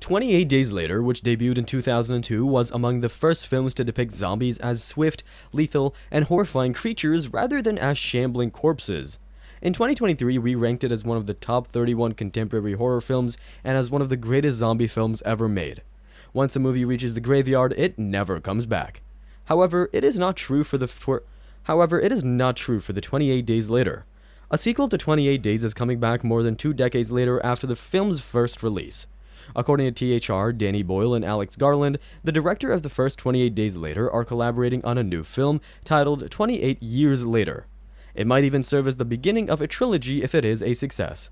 28 Days Later, which debuted in 2002, was among the first films to depict zombies as swift, lethal, and horrifying creatures rather than as shambling corpses. In 2023, we ranked it as one of the top 31 contemporary horror films and as one of the greatest zombie films ever made. Once a movie reaches the graveyard, it never comes back. However, it is not true for the 28 Days Later. A sequel to 28 Days is coming back more than 2 decades later after the film's first release. According to THR, Danny Boyle and Alex Garland, the director of the first 28 Days Later, are collaborating on a new film titled 28 Years Later. It might even serve as the beginning of a trilogy if it is a success.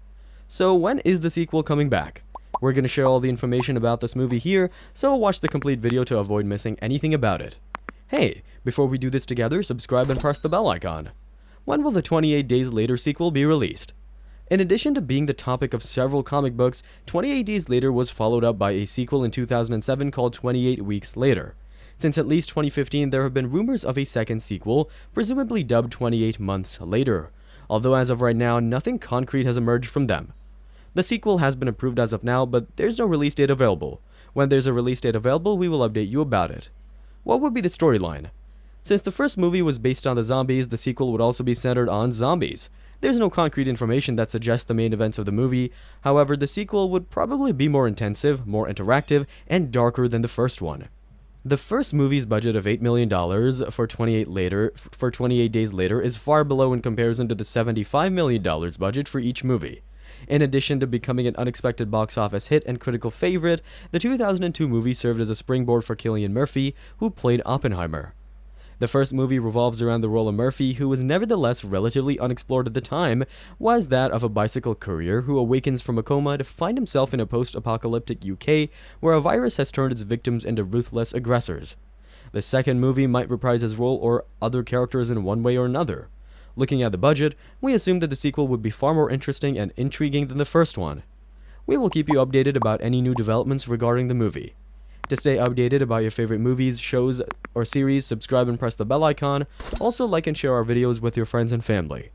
So when is the sequel coming back? We're going to share all the information about this movie here, so watch the complete video to avoid missing anything about it. Hey, before we do this together, subscribe and press the bell icon. When will the 28 Days Later sequel be released? In addition to being the topic of several comic books, 28 Days Later was followed up by a sequel in 2007 called 28 Weeks Later. Since at least 2015, there have been rumors of a second sequel, presumably dubbed 28 Months Later, although as of right now, nothing concrete has emerged from them. The sequel has been approved as of now, but there's no release date available. When there's a release date available, we will update you about it. What would be the storyline? Since the first movie was based on the zombies, the sequel would also be centered on zombies. There's no concrete information that suggests the main events of the movie, however, the sequel would probably be more intensive, more interactive, and darker than the first one. The first movie's budget of $8 million for 28 Days Later is far below in comparison to the $75 million budget for each movie. In addition to becoming an unexpected box office hit and critical favorite, the 2002 movie served as a springboard for Cillian Murphy, who played Oppenheimer. The first movie revolves around the role of Murphy, who was nevertheless relatively unexplored at the time, was that of a bicycle courier who awakens from a coma to find himself in a post-apocalyptic UK where a virus has turned its victims into ruthless aggressors. The second movie might reprise his role or other characters in one way or another. Looking at the budget, we assume that the sequel would be far more interesting and intriguing than the first one. We will keep you updated about any new developments regarding the movie. To stay updated about your favorite movies, shows, or series, subscribe and press the bell icon. Also, like and share our videos with your friends and family.